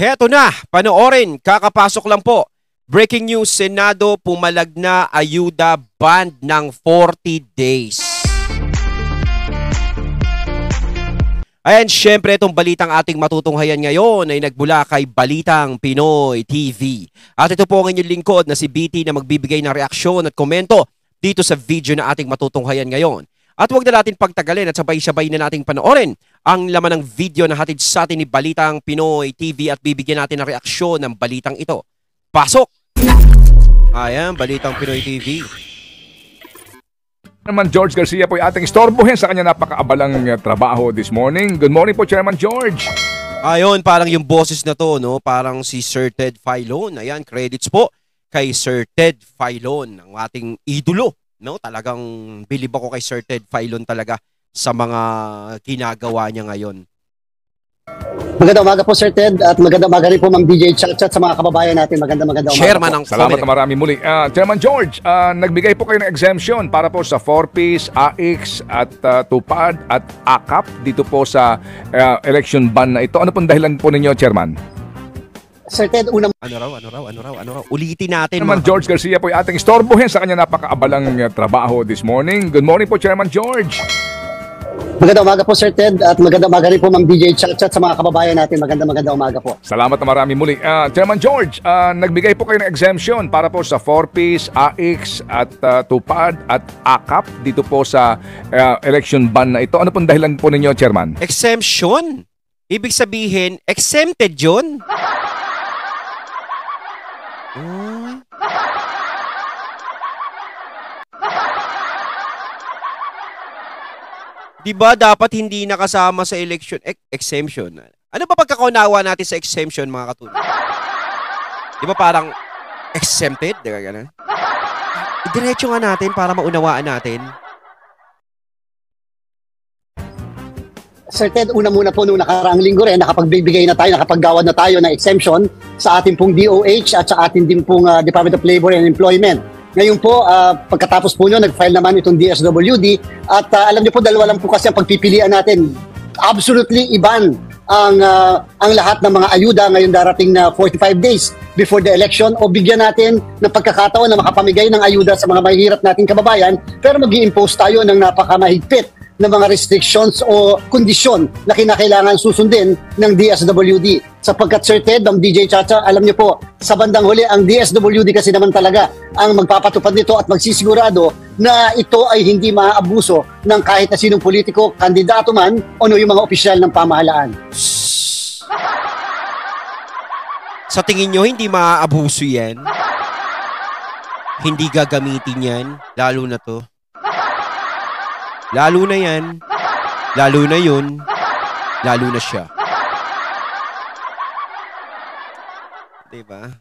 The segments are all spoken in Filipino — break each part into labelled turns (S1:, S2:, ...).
S1: Heto na, panoorin, kakapasok lang po. Breaking news, Senado pumalag na ayuda ban ng 40 days. Ayan, syempre itong balitang ating matutunghayan ngayon ay nagmula kay Balitang Pinoy TV. At ito po ang inyong lingkod na si BT na magbibigay ng reaksyon at komento dito sa video na ating matutunghayan ngayon. At huwag na natin pagtagalin at sabay-sabay na nating panoorin ang laman ng video na hatid sa atin ni Balitang Pinoy TV at bibigyan natin ng reaksyon ng balitang ito. Pasok! Ayan, Balitang Pinoy TV.
S2: Chairman George Garcia po ay ating istorbohin sa kanya napakaabalang trabaho this morning. Good morning po, Chairman George.
S1: Ayun, parang yung boses na to, no? Parang si Sir Ted Filon. Ayan, credits po kay Sir Ted Filon, ang ating idolo. No? Talagang bilib ako kay Sir Ted Filon talaga sa mga ginagawa niya ngayon.
S3: Magandang umaga po, Sir Ted, at magandang umaga rin po, Ma'am DJ Chat sa mga kababayan natin. Magandang umaga
S1: Chairman
S3: po.
S1: Ng
S2: Salamat na marami muli. Chairman George, nagbigay po kayo ng exemption para po sa 4Ps, AIX at TUPAD at AKAP dito po sa election ban na ito. Ano pong dahilan po ninyo, Chairman?
S3: Sir Ted, unang...
S1: Ano raw? Ulitin natin.
S2: Chairman George Garcia po ay ating istorbohin sa kanya napakaabalang trabaho this morning. Good morning po, Chairman George.
S3: Magandang umaga po, Sir Ted, at magandang umaga rin po, Ma'am DJ Chat sa mga kababayan natin. Magandang umaga po.
S2: Salamat na marami muli. Chairman George, nagbigay po kayo ng exemption para po sa 4Ps, AIX at TUPAD at AKAP dito po sa election ban na ito. Ano pong dahilan po ninyo, Chairman?
S1: Exemption? Ibig sabihin, exempted yun? Diba dapat hindi nakasama sa election exemption? Ano ba pagkakaunawa natin sa exemption, mga katulad? Diba parang exempted? Diba ganun? Diretso nga natin para maunawaan natin.
S3: Sir Ted, una muna po nung nakaraang linggo rin, nakapagbibigay na tayo, nakapaggawad na tayo ng exemption sa ating pong DOH at sa ating din pong Department of Labor and Employment. Ngayon po, pagkatapos po nyo, nag-file naman itong DSWD at alam niyo po, dalawa lang po kasi ang pagpipilian natin. Absolutely iban ang lahat ng mga ayuda ngayon darating na 45 days before the election o bigyan natin ng pagkakataon na makapamigay ng ayuda sa mga mahihirap nating kababayan pero mag-i-impose tayo ng napakamahigpit ng mga restrictions o kondisyon na kinakailangan susundin ng DSWD. Sapagkat Sir Ted, Ma'am DJ Chacha, alam niyo po, sa bandang huli, ang DSWD kasi naman talaga ang magpapatupad nito at magsisigurado na ito ay hindi maaabuso ng kahit na sinong politiko, kandidato man, o yung mga opisyal ng pamahalaan.
S1: Sa tingin nyo, hindi maaabuso yan? Hindi gagamitin yan? Lalo na to? Lalo na yan, lalo na yun, lalo na siya. Diba?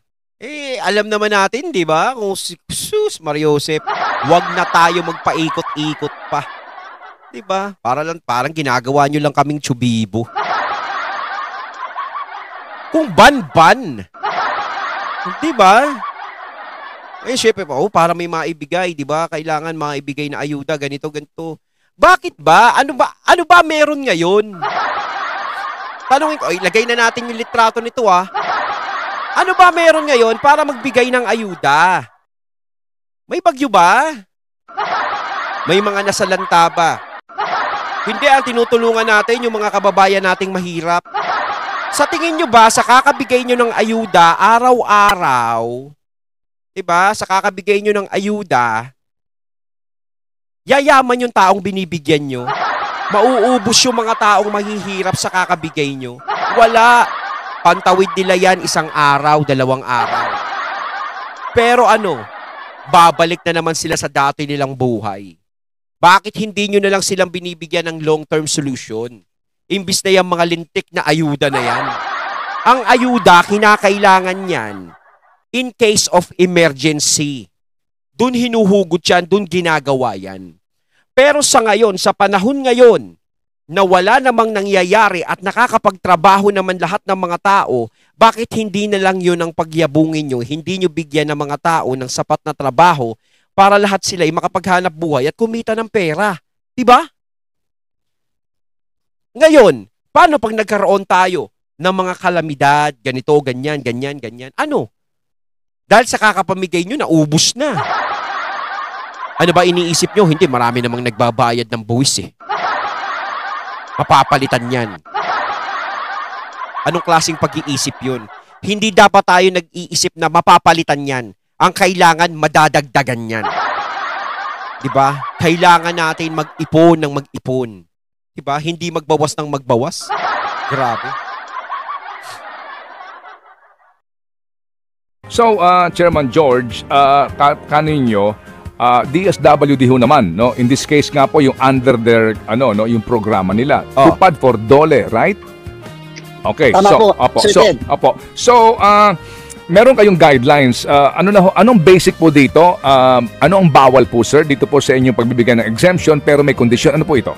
S1: Alam naman natin, diba? Kung si Sus, Mariosep, wag na tayo magpaikot-ikot pa. Diba? Parang ginagawa nyo lang kaming tsubibo. Kung ban-ban. Diba? Syempre pa, para may maibigay, diba? Kailangan maibigay na ayuda, ganito. Bakit ba? Ano ba meron ngayon? Tanungin ko, lagay na natin yung litrato nito Ano ba meron ngayon para magbigay ng ayuda? May bagyo ba? May mga nasalanta ba? Hindi, ang tinutulungan natin yung mga kababayan nating mahirap. Sa tingin nyo ba, sa kakabigay nyo ng ayuda, araw-araw, diba, sa kakabigay nyo ng ayuda, yayaman yung taong binibigyan nyo. Mauubos yung mga taong mahihirap sa kakabigay nyo. Wala. Pantawid nila yan 1 araw, 2 araw. Pero babalik na naman sila sa dati nilang buhay. Bakit hindi nyo na lang silang binibigyan ng long-term solution? Imbis na yung mga lintik na ayuda na yan. Ang ayuda, kinakailangan yan in case of emergency. Doon hinuhugot yan, doon ginagawa yan. Pero sa ngayon, sa panahon ngayon, na wala namang nangyayari at nakakapagtrabaho naman lahat ng mga tao, bakit hindi na lang yun ang pagyabungin nyo? Hindi nyo bigyan ng mga tao ng sapat na trabaho para lahat sila ay makapaghanap buhay at kumita ng pera. Diba? Ngayon, paano pag nagkaroon tayo ng mga kalamidad, ganito, ganyan, ganyan, ganyan. Ano? Dahil sa kakapamigay nyo, naubos na. Ano ba iniisip nyo? Hindi, marami namang nagbabayad ng buwis eh. Mapapalitan yan. Anong klaseng pag-iisip yun? Hindi dapat tayo nag-iisip na mapapalitan yan. Ang kailangan, madadagdagan yan. Diba? Kailangan natin mag-ipon ng mag-ipon. Diba? Hindi magbawas ng magbawas. Grabe.
S2: So, Chairman George, kaninyo, DSWD ho naman, no? In this case nga po yung under their yung programa nila. Tupad for DOLE, right? Okay.
S3: Tama po, Sir Ted.
S2: So, meron kayong guidelines. Anong basic po dito? Ano ang bawal po, sir, dito po sa inyong pagbibigay ng exemption pero may condition? Ano po ito?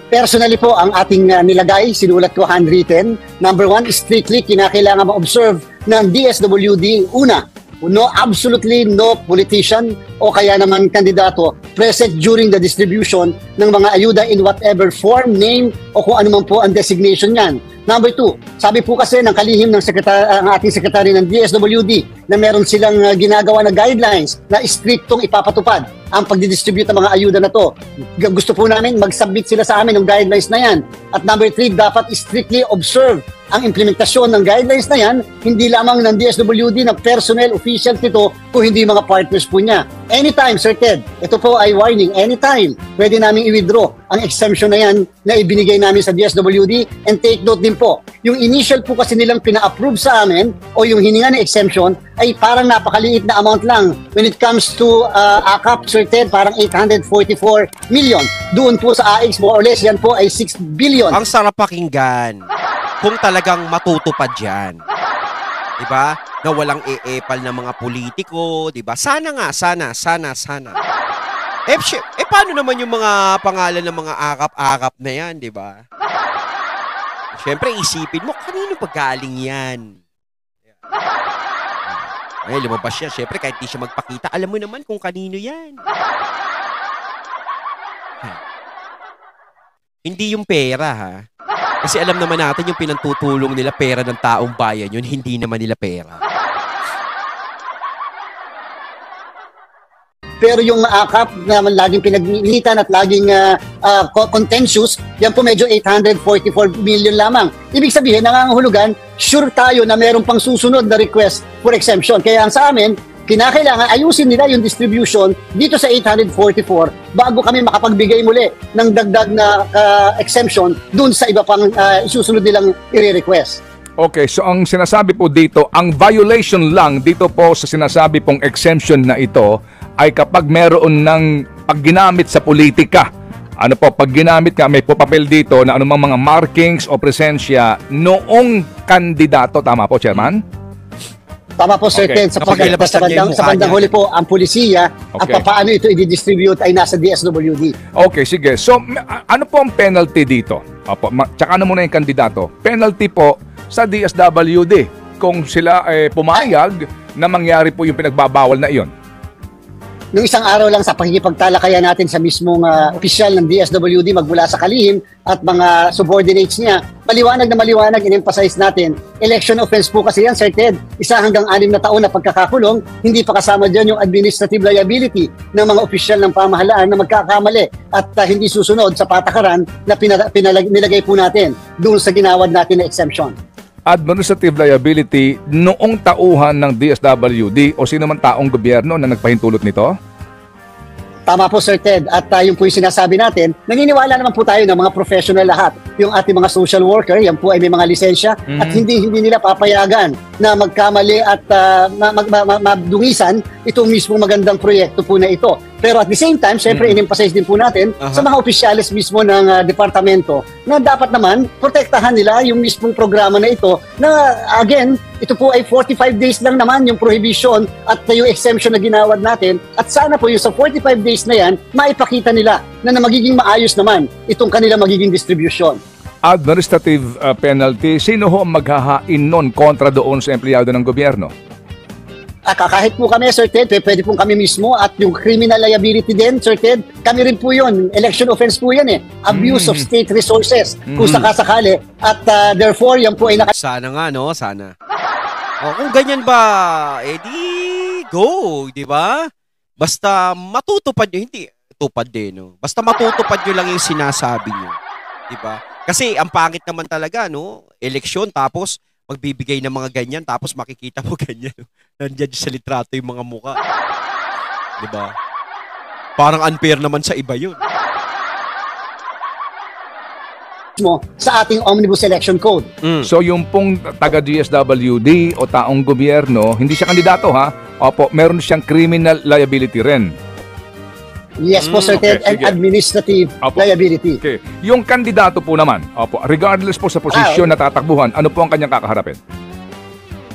S3: Personally po, ang ating nilagay, sinulat ko handwritten. Number 1, strictly kinakailangan ma-observe ng DSWD. Una, absolutely no politician o kaya naman kandidato present during the distribution ng mga ayuda in whatever form, name o kung ano man po ang designation niyan. Number 2, sabi po kasi ng kalihim ng ating sekretary ng DSWD na meron silang ginagawa na guidelines na striktong ipapatupad ang pagdidistribute ng mga ayuda na to. Gusto po namin mag-submit sila sa amin ng guidelines na yan. At number 3, dapat strictly observe ang implementasyon ng guidelines na yan, hindi lamang ng DSWD na personnel, officials nito, kung hindi mga partners po niya. Anytime, Sir Ted, ito po ay warning, anytime, pwede namin i-withdraw ang exemption na yan na ibinigay namin sa DSWD. And take note din po, yung initial po kasi nilang pina-approve sa amin o yung hininga ng exemption ay parang napakaliit na amount lang. When it comes to AKAP, Sir Ted, parang 844 million. Doon po sa AX, more or less, yan po ay 6 billion.
S1: Ang sarap pakinggan kung talagang matutupad yan. Diba? Na walang e-epal na mga politiko, diba? Sana nga, sana. Paano naman yung mga pangalan ng mga akap-akap na yan, diba? Siyempre, isipin mo, kanino paggaling yan? Ay, lumabas siya. Siyempre, kahit di siya magpakita, alam mo naman kung kanino yan. Hindi yung pera, ha? Kasi alam naman natin yung pinantutulong nila pera ng taong bayan yun, hindi naman nila pera.
S3: Pero yung AKAP na laging pinaglilitan at laging contentious, yan po medyo 844 million lamang. Ibig sabihin, nangangahulugan, sure tayo na meron pang susunod na request for exemption. Kaya ang sa amin, kinakailangan ayusin nila yung distribution dito sa 844 bago kami makapagbigay muli ng dagdag na exemption dun sa iba pang isusunod nilang i-request.
S2: Okay, so ang sinasabi po dito, ang violation lang dito po sa sinasabi pong exemption na ito ay kapag meron ng pagginamit sa politika. Ano po, pag ginamit ka, may papel dito na anumang mga markings o presensya noong kandidato. Tama po, Chairman?
S3: Tama po, Sir Ted. Sa bandang huli po, ang pulisiya at paano ito i-distribute ay nasa DSWD.
S2: Okay, sige. So, ano po ang penalty dito? Opo, tsaka na muna yung kandidato. Penalty po sa DSWD kung sila pumayag na mangyari po yung pinagbabawal na iyon.
S3: Nung isang araw lang sa pakikipagtalakayan natin sa mismong opisyal ng DSWD magmula sa kalihim at mga subordinates niya, maliwanag na maliwanag, in-emphasize natin, election offense po kasi yan, Sir Ted. 1 hanggang 6 na taon na pagkakakulong, hindi pa kasama dyan yung administrative liability ng mga opisyal ng pamahalaan na magkakamali at hindi susunod sa patakaran na nilagay po natin doon sa ginawad natin na exemption.
S2: Administrative liability noong tauhan ng DSWD o sino man taong gobyerno na nagpahintulot nito?
S3: Tama po, Sir Ted. At yun po yung sinasabi natin, naniniwala naman po tayo ng mga professional lahat. Yung ating mga social worker, yan po ay may mga lisensya at hindi nila papayagan na magkamali at madungisan itong mismo magandang proyekto po na ito. Pero at the same time, syempre, in-emphasize din po natin sa mga opisyalis mismo ng departamento na dapat naman protektahan nila yung mismong programa na ito na, again, ito po ay 45 days lang naman yung prohibition at yung exemption na ginawad natin. At sana po yung sa 45 days na yan, maipakita nila na magiging maayos naman itong kanila magiging distribution.
S2: Administrative penalty, sino ho ang maghahain nun kontra doon sa empleyado ng gobyerno?
S3: Kahit po kami, Sir Ted, pwede po kami mismo at yung criminal liability din, Sir Ted, kami rin po yun. Election offense po yan eh. Abuse of state resources kung sakasakali. At therefore, yan po ay
S1: Sana nga, no? Sana. O, kung ganyan ba, edi go, di ba? Basta matutupad nyo, hindi tupad din, no? Basta matutupad nyo lang yung sinasabi nyo. Di ba? Kasi ang pangit naman talaga, no? Eleksyon, tapos magbibigay ng mga ganyan, tapos makikita mo ganyan. No? Nandiyan sa litrato yung mga muka. Di ba? Parang unfair naman sa iba yun.
S3: mo sa ating Omnibus Election Code.
S2: So yung pong taga-DSWD o taong gobyerno, hindi siya kandidato ha? Opo, meron siyang criminal liability rin.
S3: Yes po, Sir Ted, and
S2: sige.
S3: administrative
S2: Opo.
S3: liability.
S2: Okay. Yung kandidato po naman, opo, regardless po sa posisyon na tatakbuhan, ano po ang kanyang kakaharapin?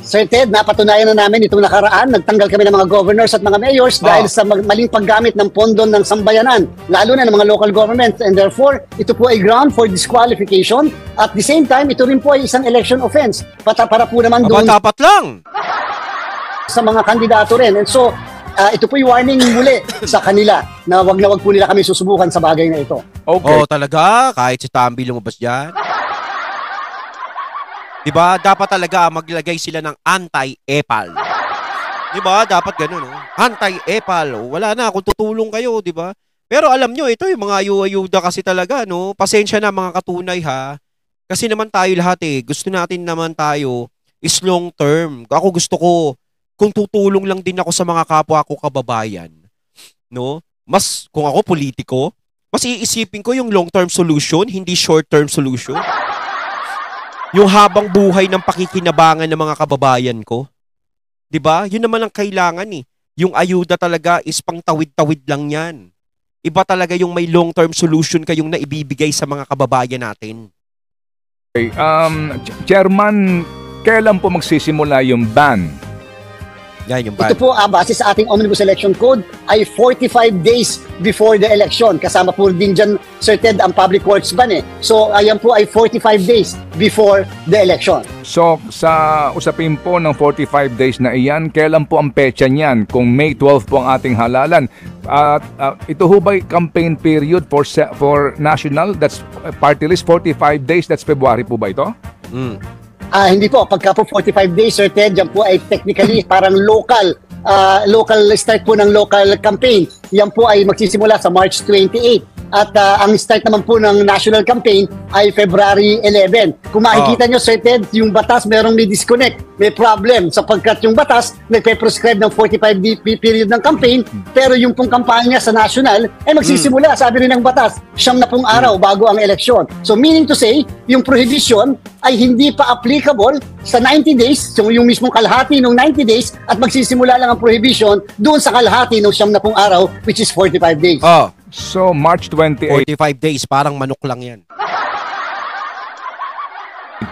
S3: Sir Ted, napatunayan na namin itong nakaraan. Nagtanggal kami ng mga governors at mga mayors dahil sa maling paggamit ng pondo ng sambayanan, lalo na ng mga local governments. And therefore, ito po ay ground for disqualification. At the same time, ito rin po ay isang election offense. Para po naman doon
S1: Dapat lang.
S3: sa mga kandidato rin. And so, ito po yung warning muli sa kanila na wag po nila kami susubukan sa bagay na ito.
S2: Okay.
S1: Oh, talaga? Kahit si Tambi lumabas dyan? Diba? Dapat talaga maglagay sila ng anti-epal. Diba? Dapat ganun, no? Anti-epal. Wala na kung tutulong kayo, diba? Pero alam nyo, ito yung mga ayuda kasi talaga, no? Pasensya na mga katunay, ha? Kasi naman tayo lahat, gusto natin naman tayo is long term. Ako gusto ko, kung tutulong lang din ako sa mga kapwa ko kababayan, no? Mas, kung ako politiko, mas iisipin ko yung long term solution, hindi short term solution. Yung habang buhay ng pakikinabangan ng mga kababayan ko. 'Di ba? Yun naman ang kailangan eh. Yung ayuda talaga is pang tawid-tawid lang 'yan. Iba talaga yung may long-term solution kayong naibibigay sa mga kababayan natin.
S2: Okay. Chairman, kailan po magsisimula yung ban?
S1: Yan yung
S3: Ito po, base sa ating Omnibus Election Code, ay 45 days before the election. Kasama po din dyan, Sir Ted, ang public works ban eh. So, ayan po ay 45 days before the election.
S2: So, sa usapin po ng 45 days na iyan, kailan po ang petsa niyan? Kung May 12 po ang ating halalan. At ito ho ba'y campaign period for national? That's party list, 45 days. That's February po ba ito?
S3: Hindi po. Pagka po 45 days, Sir Ted, yan po ay technically parang local start po ng local campaign. Yan po ay magsisimula sa March 28. At ang start naman po ng national campaign ay February 11. Kung makikita nyo, Sir Ted, yung batas merong may disconnect, may problem sapagkat yung batas nagpe-prescribe ng 45-day period ng campaign, pero yung pong kampanya sa national ay magsisimula, sabi rin ng batas, 70 araw bago ang eleksyon. So meaning to say, yung prohibition ay hindi pa applicable sa 90 days, so yung mismong kalahati ng 90 days, at magsisimula lang ang prohibition doon sa kalahati ng 70 araw, which is 45 days.
S2: So, March 28
S1: 45 days, parang manok lang yan.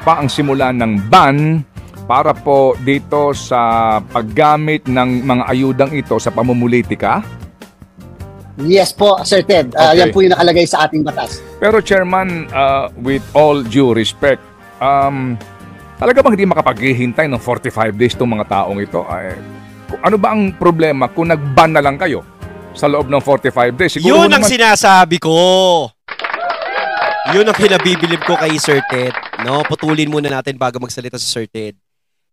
S2: pa ang simula ng ban para po dito sa paggamit ng mga ayudang ito sa pamumulitika?
S3: Yes po, Sir Ted.
S2: Okay.
S3: Yan po yung nakalagay sa ating batas.
S2: Pero Chairman, with all due respect, talaga bang hindi makapaghihintay ng 45 days itong mga taong ito? Ano ba ang problema kung nag-ban na lang kayo sa loob ng 45 days? Siguro
S1: Yun ang sinasabi ko. Yun ang pinabibilib ko kay Sir Ted. No, putulin muna natin bago magsalita si Sir Ted.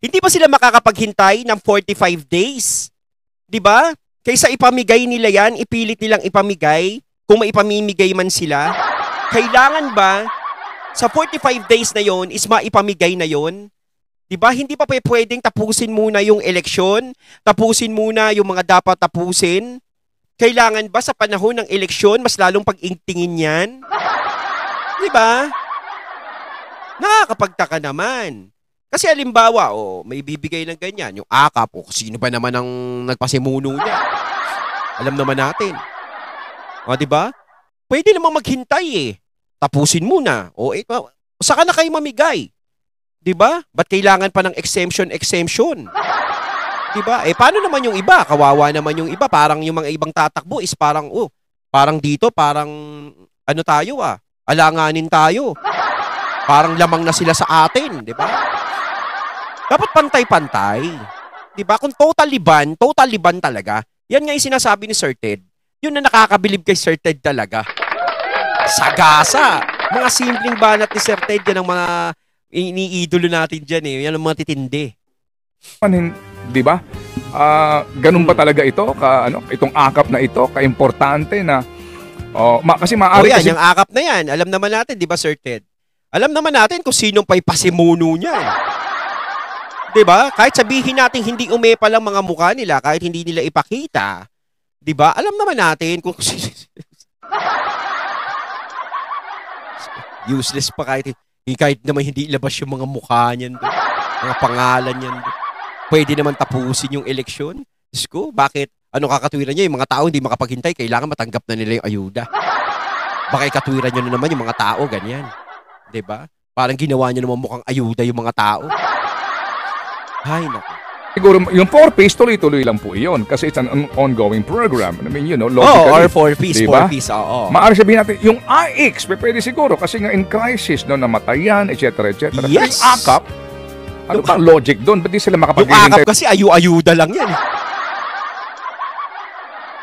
S1: Hindi ba sila makakapaghintay ng 45 days? 'Di ba? Kaysa ipamigay nila yan, ipilit nilang ipamigay, kung maipamimigay man sila. Kailangan ba sa 45 days na yon is maipamigay na yon? 'Di ba? Hindi pa pwedeng tapusin muna yung eleksyon, tapusin muna yung mga dapat tapusin. Kailangan ba sa panahon ng eleksyon mas lalong pag-ingtingin yan? Di ba? Nakakapagtaka naman. Kasi halimbawa, may bibigay ng ganyan, yung akap, sino ba naman ang nagpasimuno niya? Alam naman natin. Di ba? Pwede namang maghintay Tapusin muna. Saka na kayo mamigay. Di ba? Ba't kailangan pa ng exemption? Diba? Paano naman yung iba? Kawawa naman yung iba. Parang yung mga ibang tatakbo is parang, parang dito, parang, ano tayo alanganin tayo. Parang lamang na sila sa atin, di ba? Dapat pantay-pantay. 'Di ba? Kung totally ban talaga. Yan nga yung sinasabi ni Sir Ted. Yun na nakakabilib kay Sir Ted talaga. Sagasa. Mga simpleng banat ni Sir Ted, yan ang mga iniidolo natin dyan eh. Yan ang mga titindi.
S2: Di ba? Ganun ba talaga ito? Itong akap na ito, kaimportante na kasi maaari
S1: yan,
S2: kasi...
S1: yung akap na yan. Alam naman natin, di ba Sir Ted? Alam naman natin kung sinong pa'y pasimuno niyan. Di ba? Kahit sabihin natin hindi umepa lang mga mukha nila, kahit hindi nila ipakita, di ba? Alam naman natin kung... Useless pa kahit naman hindi ilabas yung mga mukha niyan. Mga pangalan niyan. Pwede naman tapusin yung eleksyon. Diyos ko, bakit? Ano kakatwiran niya? Yung mga tao hindi makapaghintay, kailangan matanggap na nila yung ayuda. Baka ikatwiran niyo na naman yung mga tao, ganyan. Diba? Parang ginawa niyo naman mukhang ayuda yung mga tao. Ay, naku.
S2: Siguro, yung 4Ps, tuloy-tuloy lang po yun. Kasi it's an ongoing program. I mean, logically.
S1: Or 4Ps,
S2: diba?
S1: 4Ps, oo.
S2: Maaari sabihin natin, yung AX, pwede siguro. Kasi nga in crisis, namatayan, etc.
S1: Yes!
S2: Yung AKAP, ano ba ang logic doon? Ba't di sila
S1: Yung
S2: makapaghihintay
S1: akap kasi ayuda lang yan.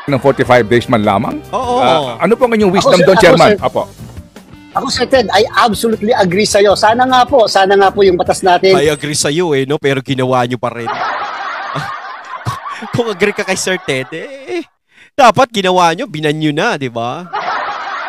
S2: ng 45 days man lamang?
S1: Oo.
S2: Ano po ang inyong wisdom doon, Chairman? Apo.
S3: Ako, Sir Ted, I absolutely agree sa'yo. Sana nga po yung batas natin.
S1: I agree sa'yo no? Pero ginawa nyo pa rin. Kung agree ka kay Sir Ted, dapat ginawa nyo, binan nyo na, di ba?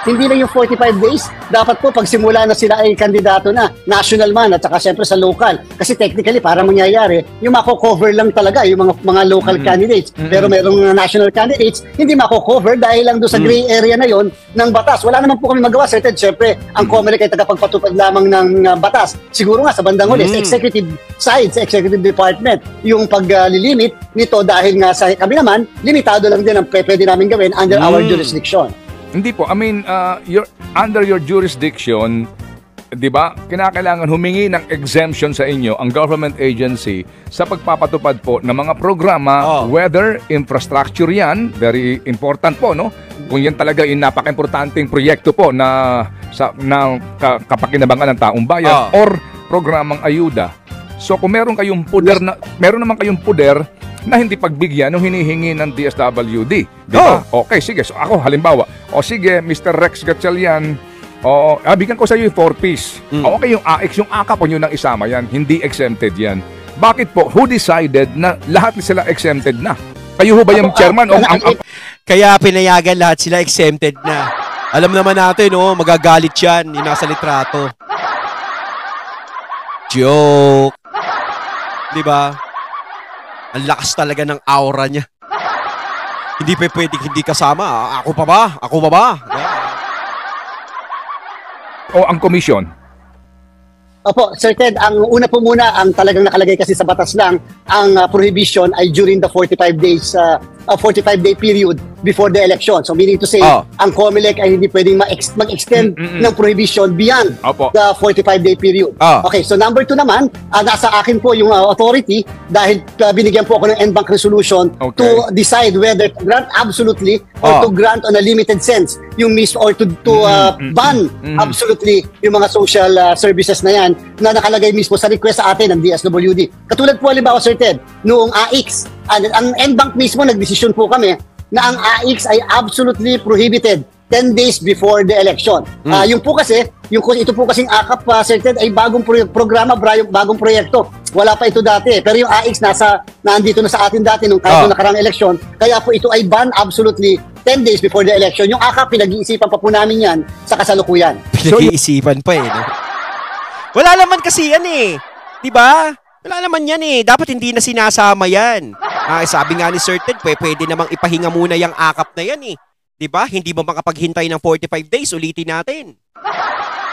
S3: Hindi na yung 45 days. Dapat po pagsimula na sila ay kandidato na, national man at saka syempre sa local. Kasi technically, para mangyayari, yung mako-cover lang talaga yung mga local candidates. Pero merong national candidates, hindi mako-cover dahil lang doon sa gray area na yon ng batas. Wala naman po kami magawa, Sir Ted. Syempre, ang COMELEC ay tagapagpatupad lamang ng batas. Siguro nga sa bandang huli, sa executive side, sa executive department, yung paglilimit nito dahil nga sa kami naman, limitado lang din ang pwede namin gawin under our jurisdiction.
S2: Hindi po. I mean, under your jurisdiction, di ba, kinakailangan humingi ng exemption sa inyo ang government agency sa pagpapatupad po ng mga programa, whether infrastructure yan, very important po, no? Kung yan talaga yung napaka-importanting proyekto po na kapakinabangan ng taong bayan or programang ayuda. So kung meron naman kayong puder na hindi pagbigyan nung hinihingi ng DSWD. Di ba? Okay, sige. So ako, halimbawa, sige, Mr. Rex Gatchalian, bigyan ko sa iyo yung 4Ps. Okay, yung AX, yung AKAP po nyo nang isama yan. Hindi exempted yan. Bakit po? Who decided na lahat sila exempted na? Kayo ho ba yung chairman?
S1: Kaya pinayagan lahat sila exempted na. Alam naman natin, magagalit yan. Yung nasa litrato. Joke. Di ba? Ang lakas talaga ng aura niya. Hindi pa pwedeng hindi kasama. Ako pa ba?
S2: O ang komisyon?
S3: Opo, Sir Ted, ang una po muna, ang talagang nakalagay kasi sa batas lang, ang prohibition ay during the 45-day period before the election. So meaning to say, ang COMELEC ay hindi pwedeng mag-extend ng prohibition beyond the 45-day period. Okay, so number 2 naman, nasa akin po yung authority dahil binigyan po ako ng en banc resolution to decide whether to grant absolutely or to grant on a limited sense yung or to ban absolutely yung mga social services na yan na nakalagay mismo sa request sa atin ng DSWD. Katulad po halimbawa, Sir Ted, noong AX, ang en banc mismo nagdesisyon po kami na ang AX ay absolutely prohibited 10 days before the election. Yung po kasi, ito po kasing AKAP, Sir Ted, ay bagong programa, bagong proyekto. Wala pa ito dati. Pero yung AX nandito na sa atin dati nung kahit nung nakarang eleksyon. Kaya po ito ay ban absolutely 10 days before the election. Yung AKAP, pinag-iisipan pa po namin yan sa kasalukuyan.
S1: Pinag-iisipan pa Wala naman kasi yan Diba? Wala naman yan Dapat hindi na sinasama yan. Sabi nga ni Sir Ted, pwede namang ipahinga muna yung AKAP na yan Diba? Hindi ba makapaghintay ng 45 days? Ulitin natin.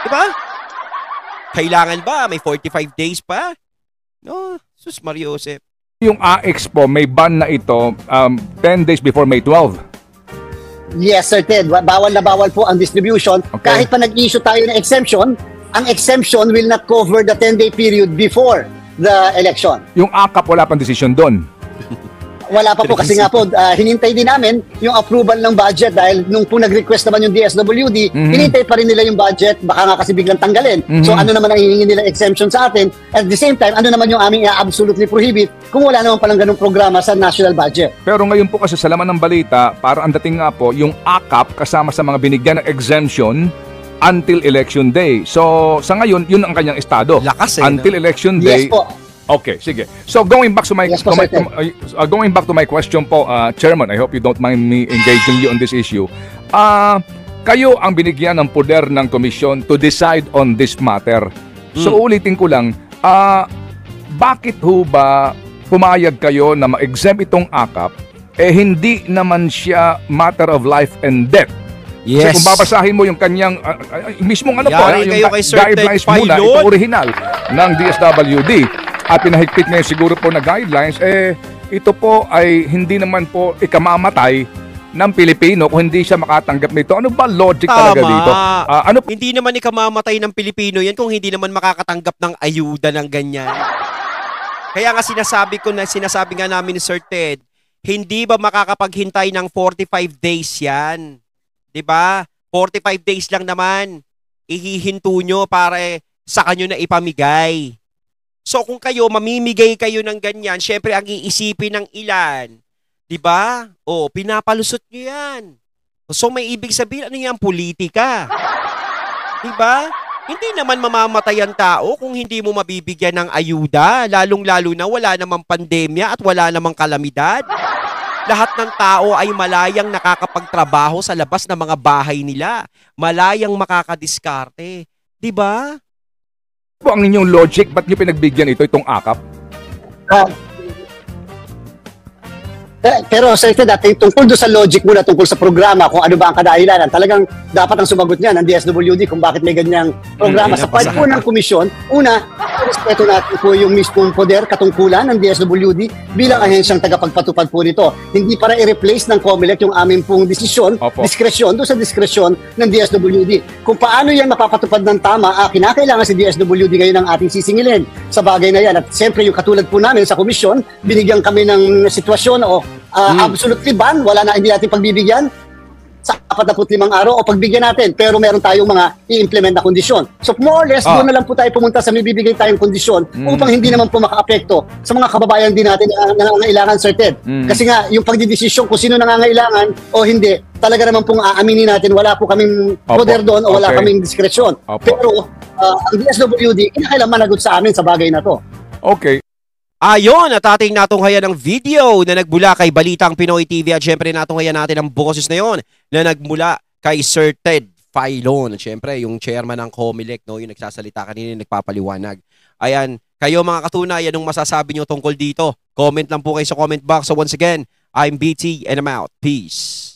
S1: Diba? Kailangan ba? May 45 days pa? No, sus Mariosep.
S2: Yung AX po, may ban na ito 10 days before May 12.
S3: Yes, Sir Ted. Bawal na bawal po ang distribution. Kahit pa nag-issue tayo ng exemption, ang exemption will not cover the 10-day period before the election.
S2: Yung AKAP, wala pang desisyon doon.
S3: Wala pa po kasi nga po, hinintay din namin yung approval ng budget dahil nung po nag-request naman yung DSWD, hinintay pa rin nila yung budget, baka nga kasi biglang tanggalin. So ano naman ang hihingi nila exemption sa atin? At the same time, ano naman yung aming absolutely prohibit kung wala naman palang ganung programa sa national budget?
S2: Pero ngayon po kasi sa laman ng balita, para ang dating nga po, yung AKAP kasama sa mga binigyan ng exemption until election day. So sa ngayon, yun ang kanyang estado.
S1: Lakas
S2: Until election day.
S3: Yes po.
S2: Okay, sige. So going back to my
S3: Yes po, sir.
S2: going back to my question po, Chairman, I hope you don't mind me engaging you on this issue. Kayo ang binigyan ng poder ng komisyon to decide on this matter. So ulitin ko lang, bakit ho ba pumayag kayo na ma-exempt itong AKAP hindi naman siya matter of life and death?
S1: Yes.
S2: Kasi kung babasahin mo yung kanyang mismong
S1: Yari
S2: yung
S1: kayo kay Sir Ted
S2: guidelines muna,
S1: Filon.
S2: ito original ng DSWD at pinahigpit ngayon siguro po na guidelines, ito po ay hindi naman po ikamamatay ng Pilipino kung hindi siya makatanggap nito. Ano ba logic talaga dito?
S1: Hindi naman ikamamatay ng Pilipino yan kung hindi naman makakatanggap ng ayuda ng ganyan. Kaya nga sinasabi nga namin ni Sir Ted, hindi ba makakapaghintay ng 45 days yan? 'Di ba? 45 days lang naman. Ihihinto nyo para sa kanyo na ipamigay. So kung kayo, mamimigay kayo ng ganyan, syempre ang iisipin ng ilan, 'di ba? O, pinapalusot nyo yan. So may ibig sabihin, ano yan? Politika. 'Di ba? Hindi naman mamamatay ang tao kung hindi mo mabibigyan ng ayuda, lalong-lalo na wala namang pandemya at wala namang kalamidad. Lahat ng tao ay malayang nakakapagtrabaho sa labas ng mga bahay nila. Malayang makakadiskarte. 'Di ba?
S2: po ang inyong logic? Ba't nyo pinagbigyan itong AKAP?
S3: Pero Sir Ted, tungkol doon sa logic muna, tungkol sa programa, kung ano ba ang kadahilanan, talagang dapat ang sumagot niya ng DSWD kung bakit may ganyang programa. Sa part po ng komisyon, una, respeto natin po yung mismong poder, katungkulan ng DSWD bilang ahensyang tagapagpatupad po nito. Hindi para i-replace ng COMELEC yung aming pong desisyon, diskresyon, doon sa diskresyon ng DSWD. Kung paano yan mapapatupad ng tama, kinakailangan si DSWD ngayon ng ating sisingilin sa bagay na yan. At siyempre yung katulad po namin sa komisyon, binigyan kami ng sitwasyon o absolutely ban, wala na, hindi natin pagbibigyan sa 45 araw o pagbigyan natin, pero meron tayong mga i-implement na kondisyon. So more or less, doon na lang po tayo pumunta sa may bibigay tayong kondisyon upang hindi naman po maka-apekto sa mga kababayan din natin na nangangailangan, Sir Ted. Kasi nga, yung pagdidesisyon kung sino nangangailangan o hindi, talaga naman pong aaminin natin, wala po kaming poder doon o wala kaming diskresyon. Pero ang DSWD, kinakailangan managot sa amin sa bagay na to.
S2: Okay.
S1: Ayon, at ating natunghayan ng video na nagmula kay Balitang Pinoy TV at syempre natunghayan natin ang boses na yon na nagmula kay Sir Ted Filon. Syempre, yung chairman ng COMELEC, no, yung nagsasalita kanina, yung nagpapaliwanag. Ayan, kayo mga katunay, anong masasabi nyo tungkol dito? Comment lang po kayo sa comment box. So once again, I'm BT and I'm out. Peace.